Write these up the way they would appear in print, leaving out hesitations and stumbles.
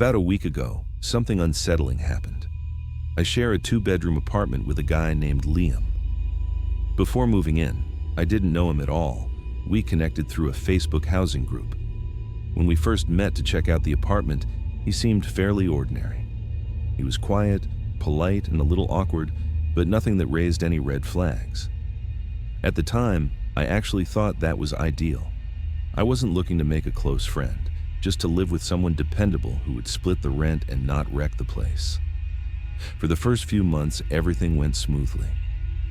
About a week ago, something unsettling happened. I share a 2-bedroom apartment with a guy named Liam. Before moving in, I didn't know him at all. We connected through a Facebook housing group. When we first met to check out the apartment, he seemed fairly ordinary. He was quiet, polite, and a little awkward, but nothing that raised any red flags. At the time, I actually thought that was ideal. I wasn't looking to make a close friend, just to live with someone dependable who would split the rent and not wreck the place. For the first few months, everything went smoothly.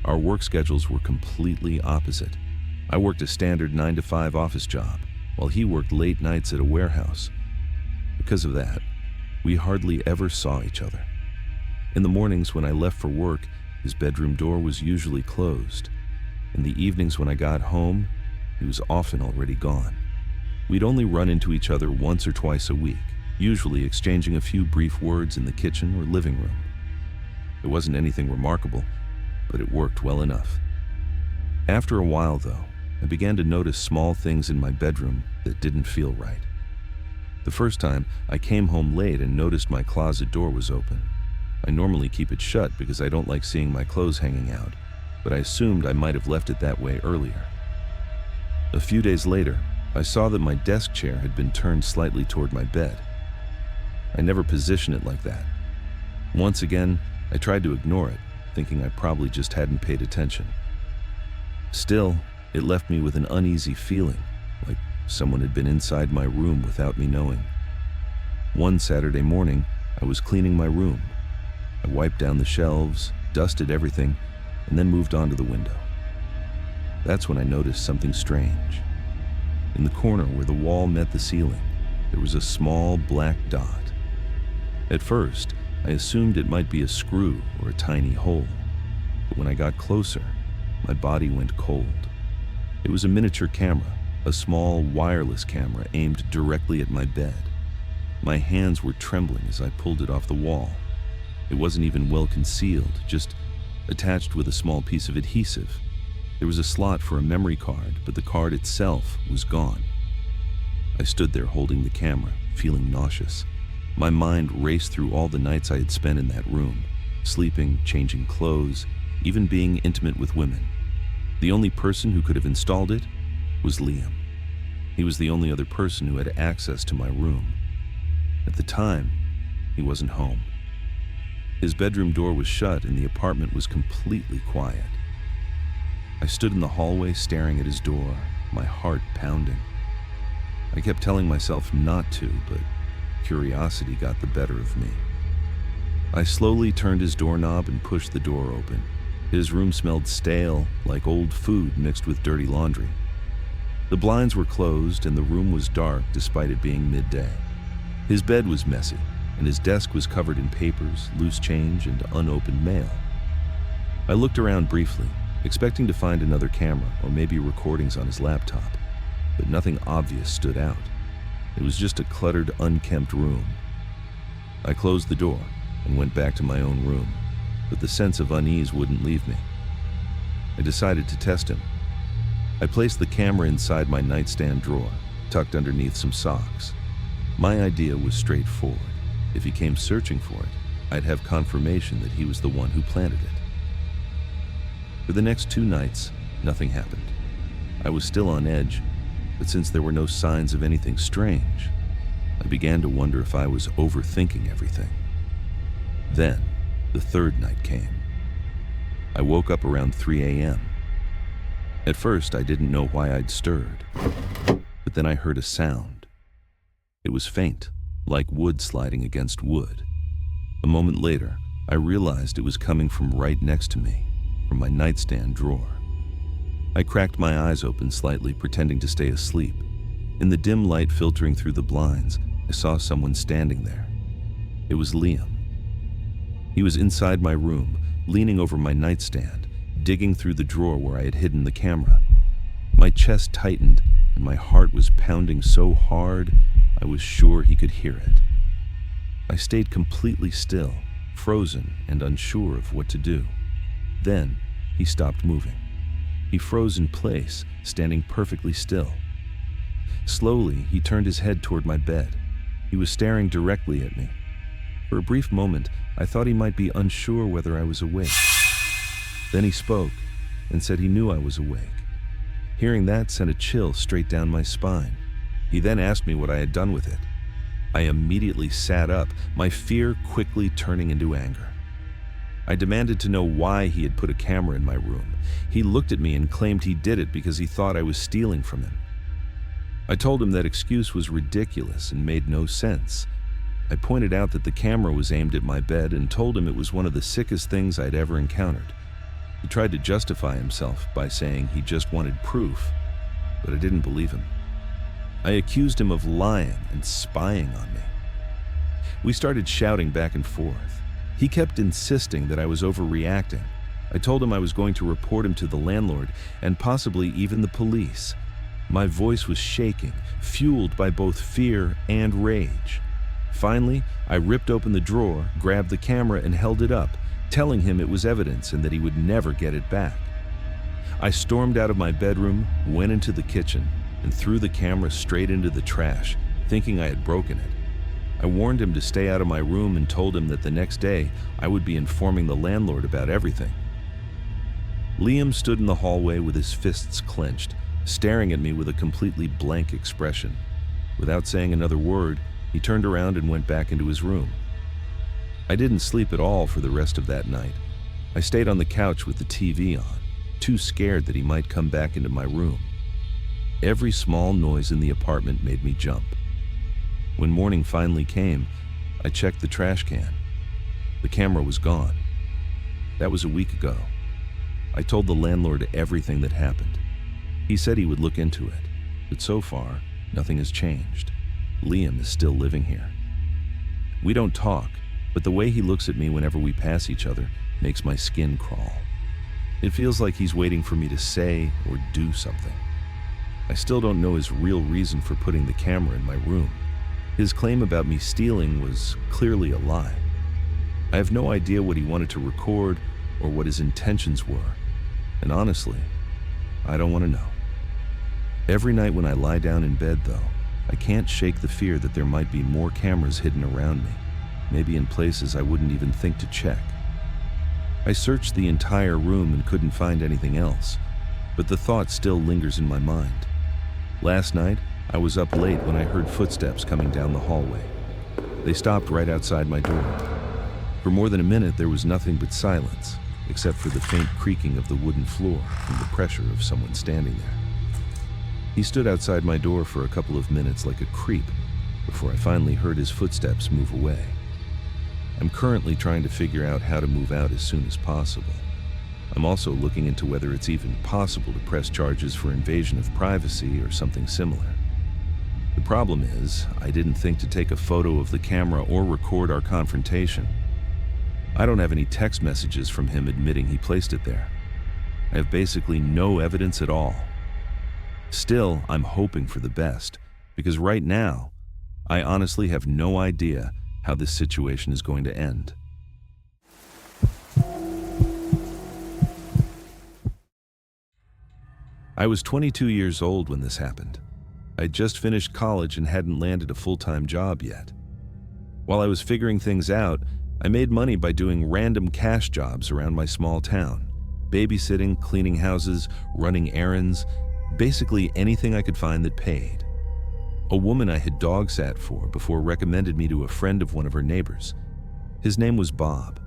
Our work schedules were completely opposite. I worked a standard 9-to-5 office job, while he worked late nights at a warehouse. Because of that, we hardly ever saw each other. In the mornings when I left for work, his bedroom door was usually closed. In the evenings when I got home, he was often already gone. We'd only run into each other once or twice a week, usually exchanging a few brief words in the kitchen or living room. It wasn't anything remarkable, but it worked well enough. After a while, though, I began to notice small things in my bedroom that didn't feel right. The first time, I came home late and noticed my closet door was open. I normally keep it shut because I don't like seeing my clothes hanging out, but I assumed I might have left it that way earlier. A few days later, I saw that my desk chair had been turned slightly toward my bed. I never position it like that. Once again, I tried to ignore it, thinking I probably just hadn't paid attention. Still, it left me with an uneasy feeling, like someone had been inside my room without me knowing. One Saturday morning, I was cleaning my room. I wiped down the shelves, dusted everything, and then moved on to the window. That's when I noticed something strange. In the corner where the wall met the ceiling, there was a small black dot. At first, I assumed it might be a screw or a tiny hole, but when I got closer, my body went cold. It was a miniature camera, a small wireless camera aimed directly at my bed. My hands were trembling as I pulled it off the wall. It wasn't even well concealed, just attached with a small piece of adhesive. There was a slot for a memory card, but the card itself was gone. I stood there holding the camera, feeling nauseous. My mind raced through all the nights I had spent in that room, sleeping, changing clothes, even being intimate with women. The only person who could have installed it was Liam. He was the only other person who had access to my room. At the time, he wasn't home. His bedroom door was shut and the apartment was completely quiet. I stood in the hallway staring at his door, my heart pounding. I kept telling myself not to, but curiosity got the better of me. I slowly turned his doorknob and pushed the door open. His room smelled stale, like old food mixed with dirty laundry. The blinds were closed and the room was dark despite it being midday. His bed was messy, and his desk was covered in papers, loose change, and unopened mail. I looked around briefly, expecting to find another camera or maybe recordings on his laptop, but nothing obvious stood out. It was just a cluttered, unkempt room. I closed the door and went back to my own room, but the sense of unease wouldn't leave me. I decided to test him. I placed the camera inside my nightstand drawer, tucked underneath some socks. My idea was straightforward. If he came searching for it, I'd have confirmation that he was the one who planted it. For the next 2 nights, nothing happened. I was still on edge, but since there were no signs of anything strange, I began to wonder if I was overthinking everything. Then, the 3rd night came. I woke up around 3 a.m. At first, I didn't know why I'd stirred, but then I heard a sound. It was faint, like wood sliding against wood. A moment later, I realized it was coming from right next to me, from my nightstand drawer. I cracked my eyes open slightly, pretending to stay asleep. In the dim light filtering through the blinds, I saw someone standing there. It was Liam. He was inside my room, leaning over my nightstand, digging through the drawer where I had hidden the camera. My chest tightened, and my heart was pounding so hard I was sure he could hear it. I stayed completely still, frozen and unsure of what to do. Then, he stopped moving. He froze in place, standing perfectly still. Slowly, he turned his head toward my bed. He was staring directly at me. For a brief moment, I thought he might be unsure whether I was awake. Then he spoke and said he knew I was awake. Hearing that sent a chill straight down my spine. He then asked me what I had done with it. I immediately sat up, my fear quickly turning into anger. I demanded to know why he had put a camera in my room. He looked at me and claimed he did it because he thought I was stealing from him. I told him that excuse was ridiculous and made no sense. I pointed out that the camera was aimed at my bed and told him it was one of the sickest things I'd ever encountered. He tried to justify himself by saying he just wanted proof, but I didn't believe him. I accused him of lying and spying on me. We started shouting back and forth. He kept insisting that I was overreacting. I told him I was going to report him to the landlord and possibly even the police. My voice was shaking, fueled by both fear and rage. Finally, I ripped open the drawer, grabbed the camera, and held it up, telling him it was evidence and that he would never get it back. I stormed out of my bedroom, went into the kitchen, and threw the camera straight into the trash, thinking I had broken it. I warned him to stay out of my room and told him that the next day I would be informing the landlord about everything. Liam stood in the hallway with his fists clenched, staring at me with a completely blank expression. Without saying another word, he turned around and went back into his room. I didn't sleep at all for the rest of that night. I stayed on the couch with the TV on, too scared that he might come back into my room. Every small noise in the apartment made me jump. When morning finally came, I checked the trash can. The camera was gone. That was a week ago. I told the landlord everything that happened. He said he would look into it, but so far, nothing has changed. Liam is still living here. We don't talk, but the way he looks at me whenever we pass each other makes my skin crawl. It feels like he's waiting for me to say or do something. I still don't know his real reason for putting the camera in my room. His claim about me stealing was clearly a lie. I have no idea what he wanted to record or what his intentions were, and honestly, I don't want to know. Every night when I lie down in bed, though, I can't shake the fear that there might be more cameras hidden around me, maybe in places I wouldn't even think to check. I searched the entire room and couldn't find anything else, but the thought still lingers in my mind. Last night, I was up late when I heard footsteps coming down the hallway. They stopped right outside my door. For more than a minute, there was nothing but silence, except for the faint creaking of the wooden floor from the pressure of someone standing there. He stood outside my door for a couple of minutes like a creep before I finally heard his footsteps move away. I'm currently trying to figure out how to move out as soon as possible. I'm also looking into whether it's even possible to press charges for invasion of privacy or something similar. The problem is, I didn't think to take a photo of the camera or record our confrontation. I don't have any text messages from him admitting he placed it there. I have basically no evidence at all. Still, I'm hoping for the best, because right now, I honestly have no idea how this situation is going to end. I was 22 years old when this happened. I'd just finished college and hadn't landed a full-time job yet. While I was figuring things out, I made money by doing random cash jobs around my small town. Babysitting, cleaning houses, running errands, basically anything I could find that paid. A woman I had dog sat for before recommended me to a friend of one of her neighbors. His name was Bob.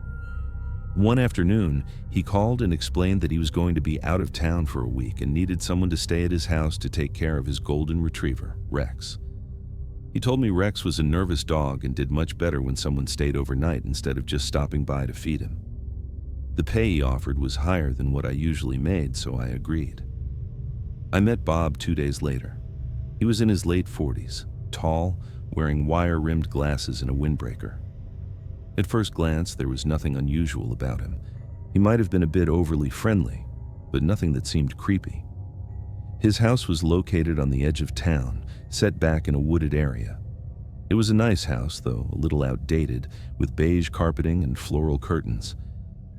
One afternoon, he called and explained that he was going to be out of town for a week and needed someone to stay at his house to take care of his golden retriever, Rex. He told me Rex was a nervous dog and did much better when someone stayed overnight instead of just stopping by to feed him. The pay he offered was higher than what I usually made, so I agreed. I met Bob 2 days later. He was in his late 40s, tall, wearing wire-rimmed glasses and a windbreaker. At first glance, there was nothing unusual about him. He might have been a bit overly friendly, but nothing that seemed creepy. His house was located on the edge of town, set back in a wooded area. It was a nice house, though a little outdated, with beige carpeting and floral curtains.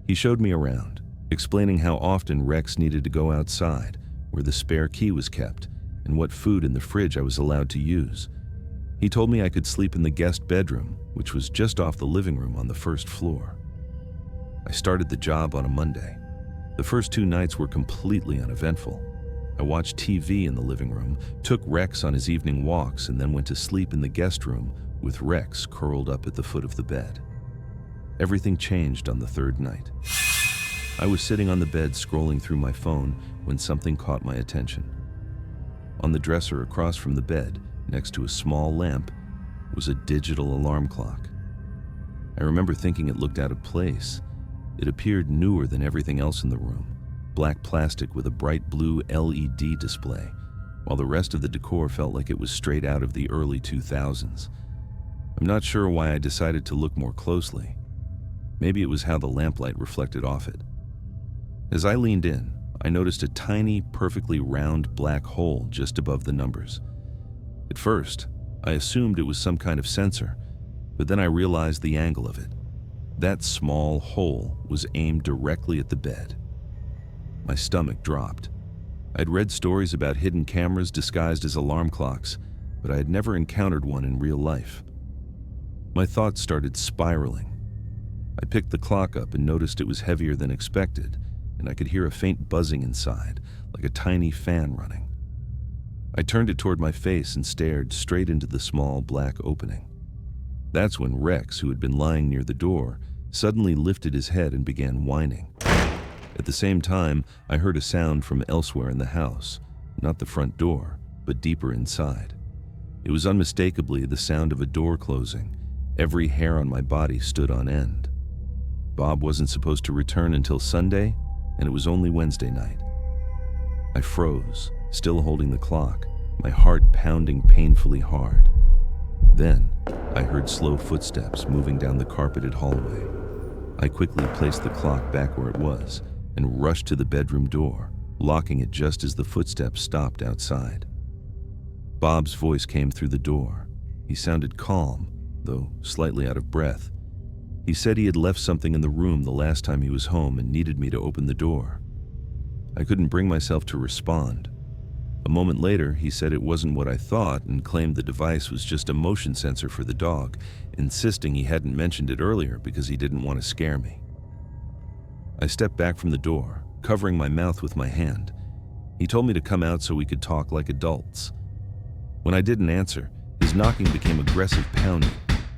He showed me around, explaining how often Rex needed to go outside, where the spare key was kept, and what food in the fridge I was allowed to use. He told me I could sleep in the guest bedroom, which was just off the living room on the first floor. I started the job on a Monday. The first 2 nights were completely uneventful. I watched TV in the living room, took Rex on his evening walks, and then went to sleep in the guest room with Rex curled up at the foot of the bed. Everything changed on the 3rd night. I was sitting on the bed scrolling through my phone when something caught my attention. On the dresser across from the bed, next to a small lamp, was a digital alarm clock. I remember thinking it looked out of place. It appeared newer than everything else in the room, black plastic with a bright blue LED display, while the rest of the decor felt like it was straight out of the early 2000s. I'm not sure why I decided to look more closely. Maybe it was how the lamplight reflected off it. As I leaned in, I noticed a tiny, perfectly round black hole just above the numbers. At first, I assumed it was some kind of sensor, but then I realized the angle of it. That small hole was aimed directly at the bed. My stomach dropped. I'd read stories about hidden cameras disguised as alarm clocks, but I had never encountered one in real life. My thoughts started spiraling. I picked the clock up and noticed it was heavier than expected, and I could hear a faint buzzing inside, like a tiny fan running. I turned it toward my face and stared straight into the small black opening. That's when Rex, who had been lying near the door, suddenly lifted his head and began whining. At the same time, I heard a sound from elsewhere in the house, not the front door, but deeper inside. It was unmistakably the sound of a door closing. Every hair on my body stood on end. Bob wasn't supposed to return until Sunday, and it was only Wednesday night. I froze, still holding the clock, my heart pounding painfully hard. Then, I heard slow footsteps moving down the carpeted hallway. I quickly placed the clock back where it was and rushed to the bedroom door, locking it just as the footsteps stopped outside. Bob's voice came through the door. He sounded calm, though slightly out of breath. He said he had left something in the room the last time he was home and needed me to open the door. I couldn't bring myself to respond. A moment later, he said it wasn't what I thought and claimed the device was just a motion sensor for the dog, insisting he hadn't mentioned it earlier because he didn't want to scare me. I stepped back from the door, covering my mouth with my hand. He told me to come out so we could talk like adults. When I didn't answer, his knocking became aggressive pounding.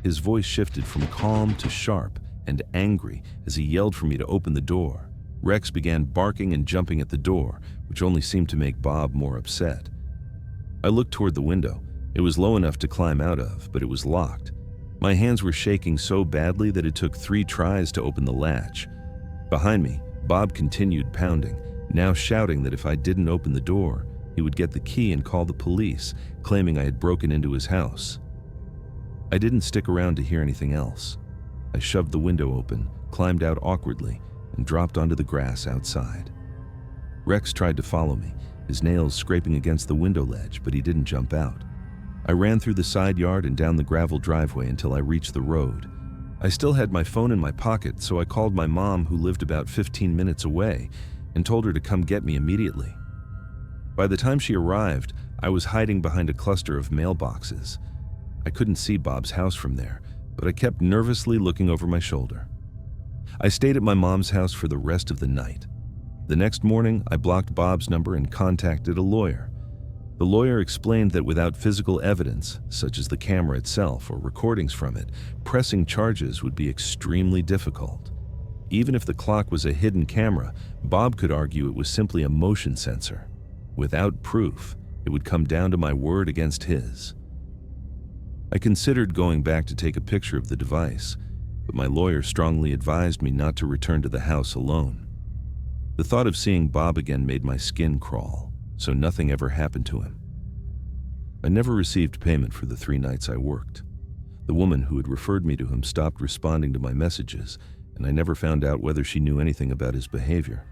His voice shifted from calm to sharp and angry as he yelled for me to open the door. Rex began barking and jumping at the door, which only seemed to make Bob more upset. I looked toward the window. It was low enough to climb out of, but it was locked. My hands were shaking so badly that it took 3 tries to open the latch. Behind me, Bob continued pounding, now shouting that if I didn't open the door, he would get the key and call the police, claiming I had broken into his house. I didn't stick around to hear anything else. I shoved the window open, climbed out awkwardly, and dropped onto the grass outside. Rex tried to follow me, his nails scraping against the window ledge, but he didn't jump out. I ran through the side yard and down the gravel driveway until I reached the road. I still had my phone in my pocket, so I called my mom, who lived about 15 minutes away, and told her to come get me immediately. By the time she arrived, I was hiding behind a cluster of mailboxes. I couldn't see Bob's house from there, but I kept nervously looking over my shoulder. I stayed at my mom's house for the rest of the night. The next morning, I blocked Bob's number and contacted a lawyer. The lawyer explained that without physical evidence, such as the camera itself or recordings from it, pressing charges would be extremely difficult. Even if the clock was a hidden camera, Bob could argue it was simply a motion sensor. Without proof, it would come down to my word against his. I considered going back to take a picture of the device, but my lawyer strongly advised me not to return to the house alone. The thought of seeing Bob again made my skin crawl, so nothing ever happened to him. I never received payment for the 3 nights I worked. The woman who had referred me to him stopped responding to my messages, and I never found out whether she knew anything about his behavior.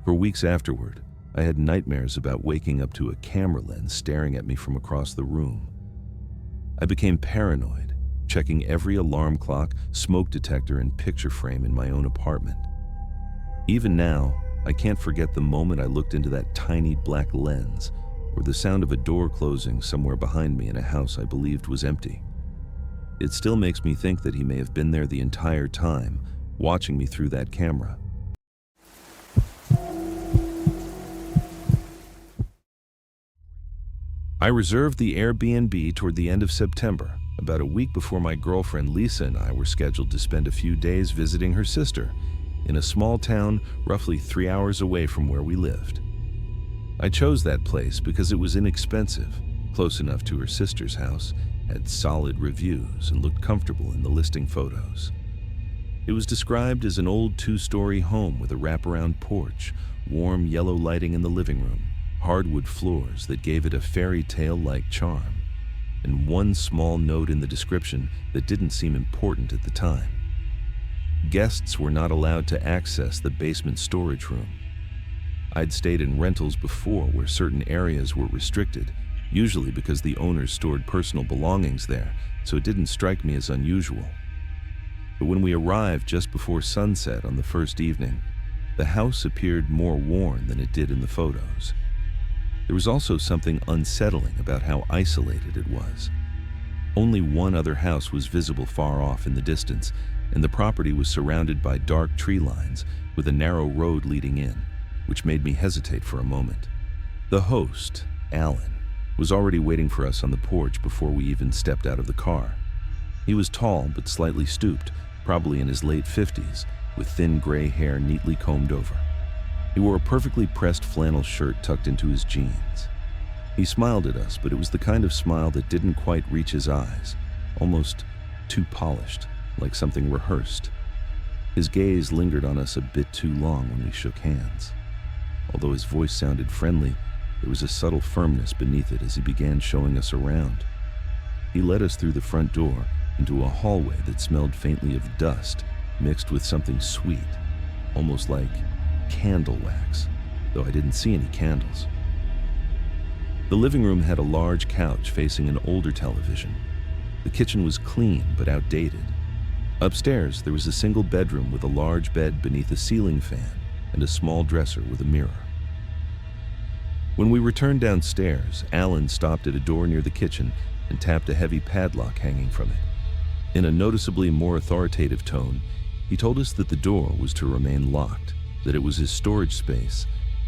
For weeks afterward, I had nightmares about waking up to a camera lens staring at me from across the room. I became paranoid, checking every alarm clock, smoke detector, and picture frame in my own apartment. Even now, I can't forget the moment I looked into that tiny black lens, or the sound of a door closing somewhere behind me in a house I believed was empty. It still makes me think that he may have been there the entire time, watching me through that camera. I reserved the Airbnb toward the end of September, about a week before my girlfriend Lisa and I were scheduled to spend a few days visiting her sister in a small town roughly 3 hours away from where we lived. I chose that place because it was inexpensive, close enough to her sister's house, had solid reviews, and looked comfortable in the listing photos. It was described as an old 2-story home with a wraparound porch, warm yellow lighting in the living room, hardwood floors that gave it a fairy tale-like charm, and one small note in the description that didn't seem important at the time. Guests were not allowed to access the basement storage room. I'd stayed in rentals before where certain areas were restricted, usually because the owners stored personal belongings there, so it didn't strike me as unusual. But when we arrived just before sunset on the first evening, the house appeared more worn than it did in the photos. There was also something unsettling about how isolated it was. Only one other house was visible far off in the distance, and the property was surrounded by dark tree lines with a narrow road leading in, which made me hesitate for a moment. The host, Alan, was already waiting for us on the porch before we even stepped out of the car. He was tall but slightly stooped, probably in his late 50s, with thin gray hair neatly combed over. He wore a perfectly pressed flannel shirt tucked into his jeans. He smiled at us, but it was the kind of smile that didn't quite reach his eyes, almost too polished, like something rehearsed. His gaze lingered on us a bit too long when we shook hands. Although his voice sounded friendly, there was a subtle firmness beneath it as he began showing us around. He led us through the front door into a hallway that smelled faintly of dust mixed with something sweet, almost like candle wax, though I didn't see any candles. The living room had a large couch facing an older television. The kitchen was clean but outdated. Upstairs, there was a single bedroom with a large bed beneath a ceiling fan and a small dresser with a mirror. When we returned downstairs, Alan stopped at a door near the kitchen and tapped a heavy padlock hanging from it. In a noticeably more authoritative tone, he told us that the door was to remain locked, that it was his storage space,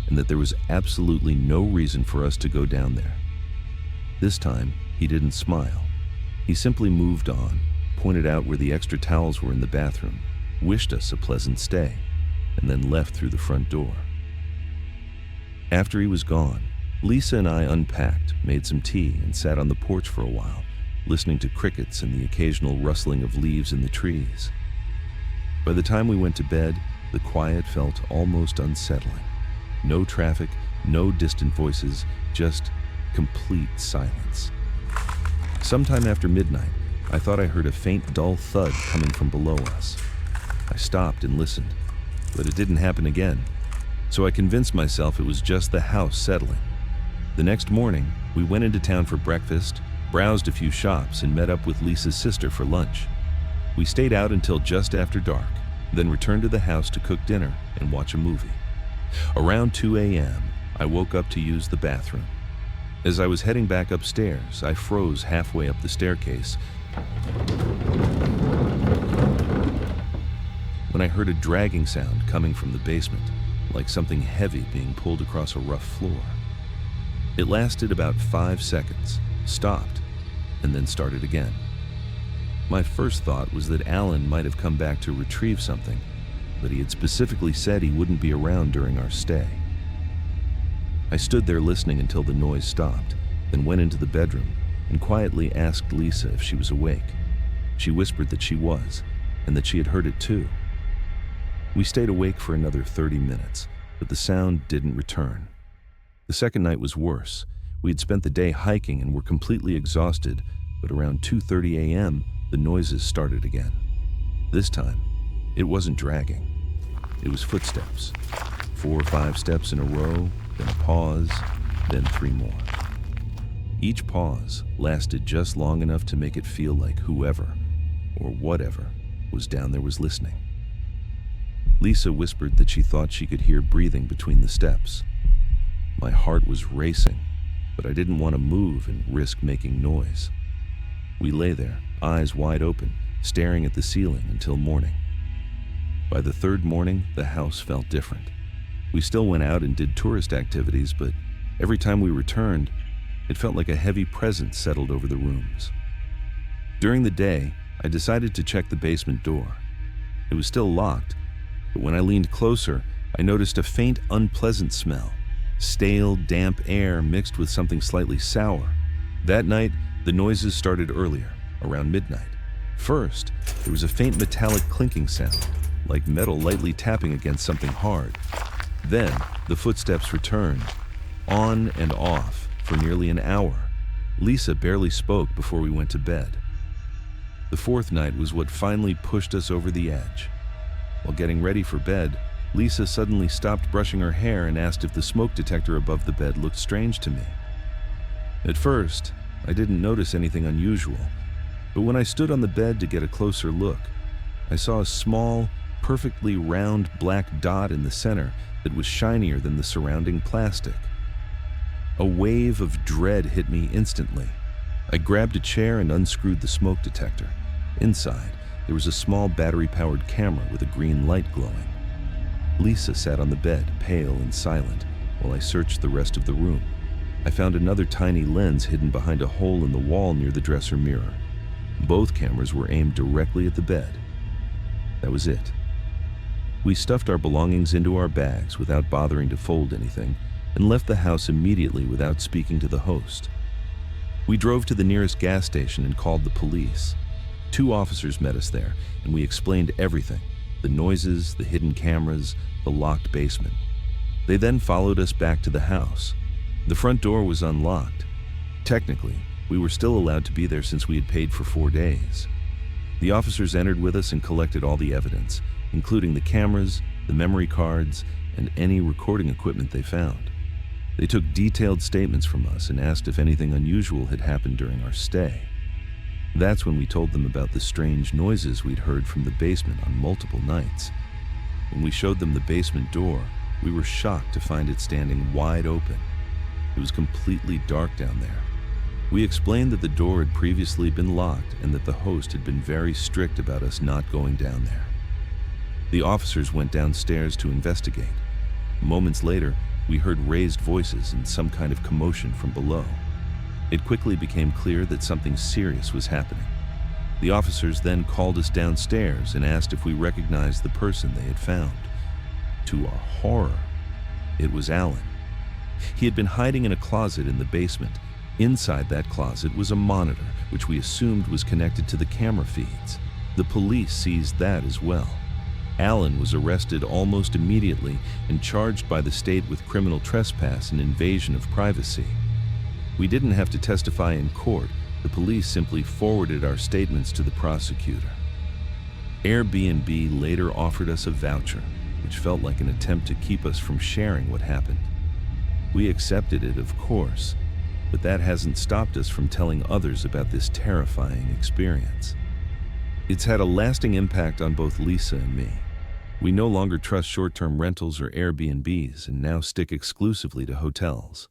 and that there was absolutely no reason for us to go down there. This time, he didn't smile. He simply moved on, pointed out where the extra towels were in the bathroom, wished us a pleasant stay, and then left through the front door. After he was gone, Lisa and I unpacked, made some tea, and sat on the porch for a while, listening to crickets and the occasional rustling of leaves in the trees. By the time we went to bed, the quiet felt almost unsettling. No traffic, no distant voices, just complete silence. Sometime after midnight, I thought I heard a faint, dull thud coming from below us. I stopped and listened, but it didn't happen again, so I convinced myself it was just the house settling. The next morning, we went into town for breakfast, browsed a few shops, and met up with Lisa's sister for lunch. We stayed out until just after dark, then returned to the house to cook dinner and watch a movie. Around 2 a.m., I woke up to use the bathroom. As I was heading back upstairs, I froze halfway up the staircase when I heard a dragging sound coming from the basement, like something heavy being pulled across a rough floor. It lasted about 5 seconds, stopped, and then started again. My first thought was that Alan might have come back to retrieve something, but he had specifically said he wouldn't be around during our stay. I stood there listening until the noise stopped, then went into the bedroom and quietly asked Lisa if she was awake. She whispered that she was, and that she had heard it too. We stayed awake for another 30 minutes, but the sound didn't return. The second night was worse. We had spent the day hiking and were completely exhausted, but around 2:30 a.m., the noises started again. This time, it wasn't dragging. It was footsteps. 4 or 5 steps in a row, then a pause, then 3 more. Each pause lasted just long enough to make it feel like whoever, or whatever, was down there was listening. Lisa whispered that she thought she could hear breathing between the steps. My heart was racing. but I didn't want to move and risk making noise. We lay there, eyes wide open, staring at the ceiling until morning. By the third morning, the house felt different. We still went out and did tourist activities, but every time we returned, it felt like a heavy presence settled over the rooms. During the day, I decided to check the basement door. It was still locked, but when I leaned closer, I noticed a faint, unpleasant smell. Stale, damp air mixed with something slightly sour. That night, the noises started earlier, around midnight. First, there was a faint metallic clinking sound, like metal lightly tapping against something hard. Then, the footsteps returned, on and off, for nearly an hour. Lisa barely spoke before we went to bed. The fourth night was what finally pushed us over the edge. While getting ready for bed, Lisa suddenly stopped brushing her hair and asked if the smoke detector above the bed looked strange to me. At first, I didn't notice anything unusual, but when I stood on the bed to get a closer look, I saw a small, perfectly round black dot in the center that was shinier than the surrounding plastic. A wave of dread hit me instantly. I grabbed a chair and unscrewed the smoke detector. Inside, there was a small battery-powered camera with a green light glowing. Lisa sat on the bed, pale and silent, while I searched the rest of the room. I found another tiny lens hidden behind a hole in the wall near the dresser mirror. Both cameras were aimed directly at the bed. That was it. We stuffed our belongings into our bags without bothering to fold anything and left the house immediately without speaking to the host. We drove to the nearest gas station and called the police. 2 officers met us there, and we explained everything: the noises, the hidden cameras, the locked basement. They then followed us back to the house. The front door was unlocked. Technically, we were still allowed to be there since we had paid for 4 days. The officers entered with us and collected all the evidence, including the cameras, the memory cards, and any recording equipment they found. They took detailed statements from us and asked if anything unusual had happened during our stay. That's when we told them about the strange noises we'd heard from the basement on multiple nights. When we showed them the basement door, we were shocked to find it standing wide open. It was completely dark down there. We explained that the door had previously been locked and that the host had been very strict about us not going down there. The officers went downstairs to investigate. Moments later, we heard raised voices and some kind of commotion from below. It quickly became clear that something serious was happening. The officers then called us downstairs and asked if we recognized the person they had found. To our horror, it was Alan. He had been hiding in a closet in the basement. Inside that closet was a monitor, which we assumed was connected to the camera feeds. The police seized that as well. Alan was arrested almost immediately and charged by the state with criminal trespass and invasion of privacy. We didn't have to testify in court. The police simply forwarded our statements to the prosecutor. Airbnb later offered us a voucher, which felt like an attempt to keep us from sharing what happened. We accepted it, of course, but that hasn't stopped us from telling others about this terrifying experience. It's had a lasting impact on both Lisa and me. We no longer trust short-term rentals or Airbnbs and now stick exclusively to hotels.